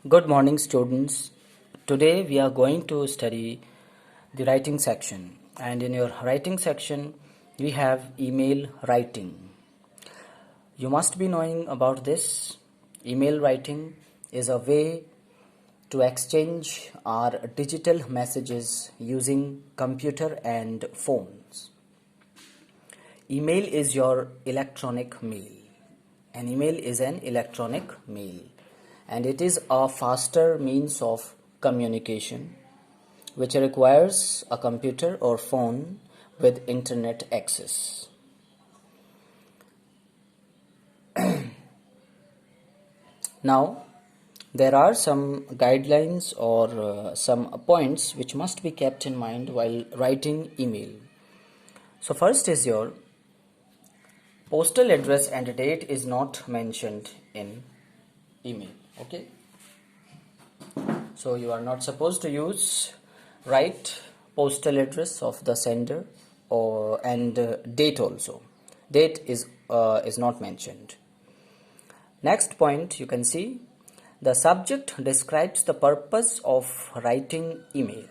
Good morning, students. Today we are going to study the writing section, and in your writing section we have email writing. You must be knowing about this. Email writing is a way to exchange our digital messages using computer and phones. Email is your electronic mail. An email is an electronic mail, and it is a faster means of communication which requires a computer or phone with internet access. Now, there are some guidelines or some points which must be kept in mind while writing email. So first is your postal address and date is not mentioned in email. Okay, so you are not supposed to write postal address of the sender or date also. Date is not mentioned. Next point, you can see the subject describes the purpose of writing email.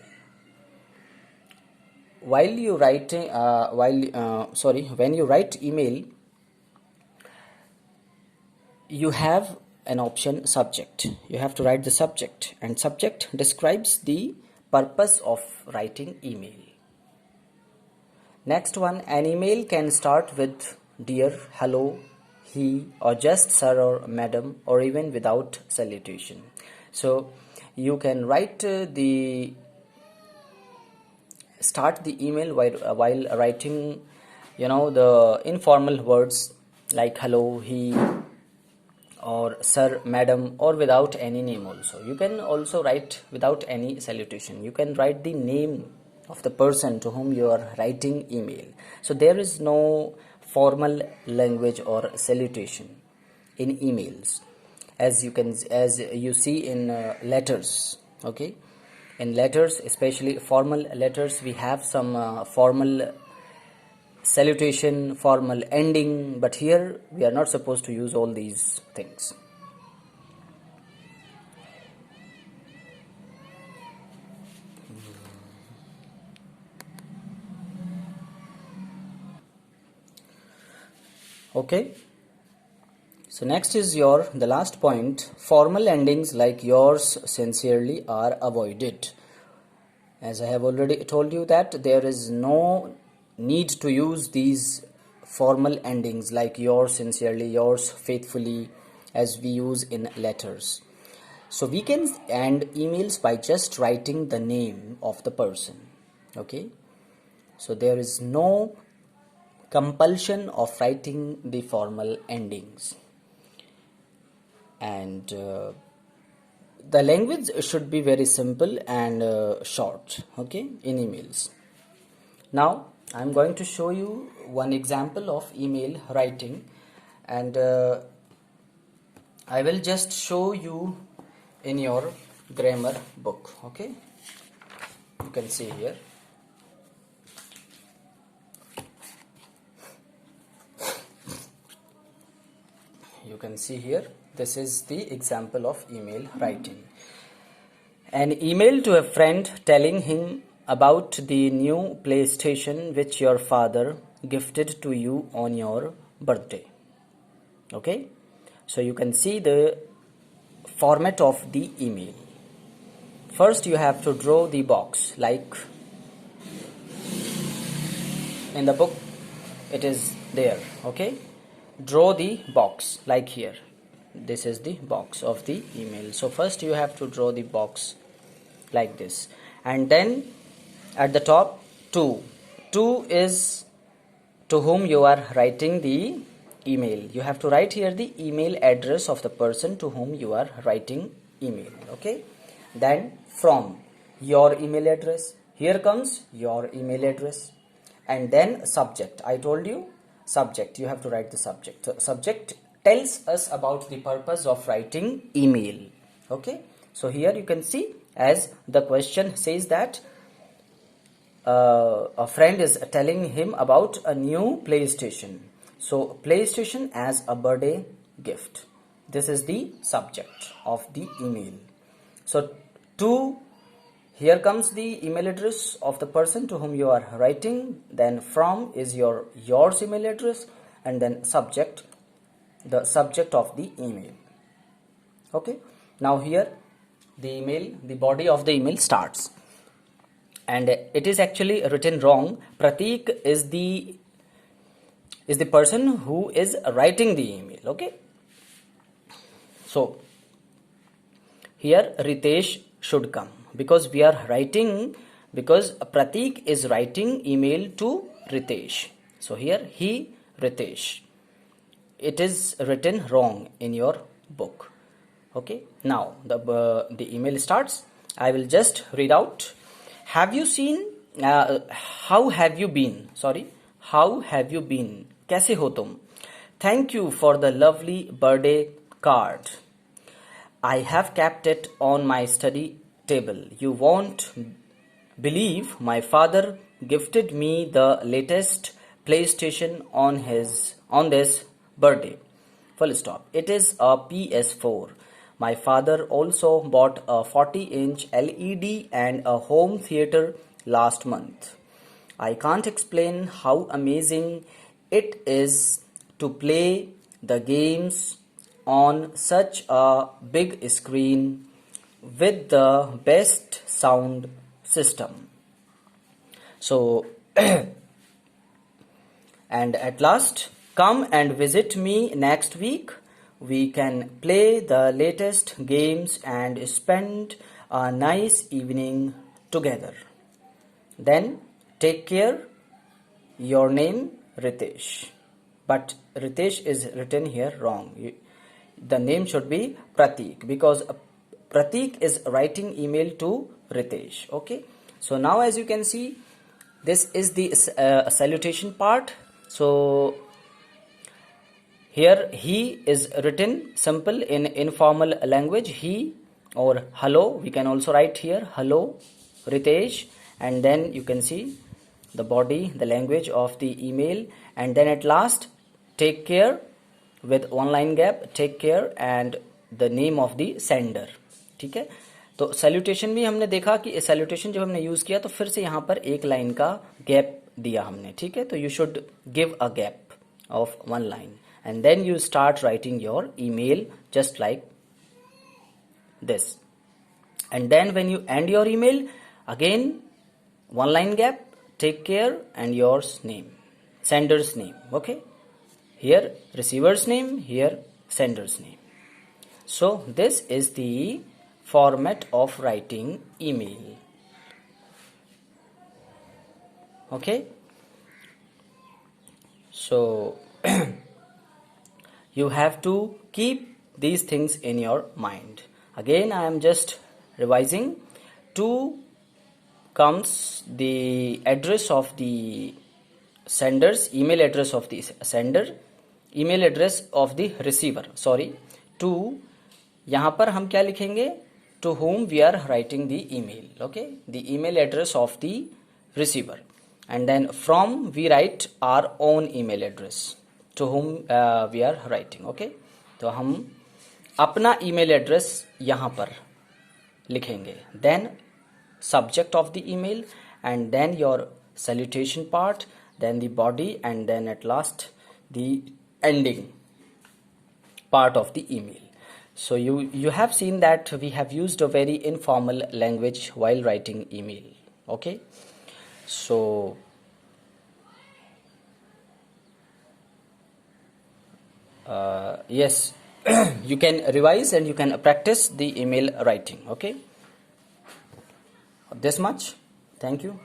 When you write email, you have an option subject. You have to write the subject, and subject describes the purpose of writing email. Next one, an email can start with dear, hello, he, or just sir or madam, or even without salutation. So you can start the email while writing the informal words like hello, he, or sir, madam, or without any name also. You can also write without any salutation. You can write the name of the person to whom you are writing email. So there is no formal language or salutation in emails, as you see in letters. Okay, in letters, especially formal letters, we have some formal salutation, formal ending, but here we are not supposed to use all these things. Okay, so next is the last point. Formal endings like yours sincerely are avoided. As I have already told you that there is no need to use these formal endings like yours sincerely, yours faithfully, as we use in letters. So we can end emails by just writing the name of the person. Okay, so there is no compulsion of writing the formal endings, and the language should be very simple and short, okay, in emails. Now I'm going to show you one example of email writing, and I will just show you in your grammar book. Okay, you can see here. You can see here, this is the example of email writing. An email to a friend telling him about the new PlayStation which your father gifted to you on your birthday. Okay, so you can see the format of the email. First you have to draw the box, like in the book it is there. Okay, draw the box like here. This is the box of the email. So first you have to draw the box like this, and then at the top, two is to whom you are writing the email. You have to write here the email address of the person to whom you are writing email. Okay, then from, your email address. Here comes your email address, and then subject. I told you subject, you have to write the subject. So subject tells us about the purpose of writing email. Okay, so here you can see, as the question says that a friend is telling him about a new PlayStation. So PlayStation as a birthday gift. This is the subject of the email. So to, here comes the email address of the person to whom you are writing, then from is yours email address, and then subject, the subject of the email. Okay, now here the body of the email starts, and it is actually written wrong. Pratik is the person who is writing the email. Okay, so here Ritesh should come, because we are writing, because Pratik is writing email to Ritesh. So here he, Ritesh. It is written wrong in your book. Okay, now the email starts. I will just read out. Have you seen, how have you been? Sorry, how have you been? कैसे हो तुम? Thank you for the lovely birthday card. I have kept it on my study table. You won't believe my father gifted me the latest PlayStation on this birthday. Full stop. It is a PS4. My father also bought a 40-inch LED and a home theater last month. I can't explain how amazing it is to play the games on such a big screen with the best sound system. So, and at last, come and visit me next week. We can play the latest games and spend a nice evening together. Then take care. Your name, Ritesh. But Ritesh is written here wrong. The name should be Pratik, because Pratik is writing email to Ritesh. Okay. So now, as you can see, this is the salutation part. So here he is written simple in informal language, he, or hello. We can also write here hello Ritesh, and then you can see the body, the language of the email, and then at last take care with one line gap, take care and the name of the sender. ठीक है, तो salutation भी हमने देखा कि salutation जब हमने use किया तो फिर से यहाँ पर एक लाइन का गैप दिया हमने. ठीक है, तो you should give a gap of one line and then you start writing your email just like this. And then when you end your email, again one line gap, take care and your name, sender's name. Okay, here receiver's name, here sender's name. So this is the format of writing email. Okay, so you have to keep these things in your mind. Again, I am just revising. To comes the address of the sender's email address of the sender, email address of the receiver. Sorry, to यहाँ पर हम क्या लिखेंगे? To whom we are writing the email. Okay, the email address of the receiver, and then from we write our own email address to whom we are writing. Okay, तो हम अपना email address यहाँ पर लिखेंगे. Then subject of the email, and then your salutation part, then the body, and then at last the ending part of the email. So you have seen that we have used a very informal language while writing email. Okay, so yes, you can revise and you can practice the email writing. Okay, this much. Thank you.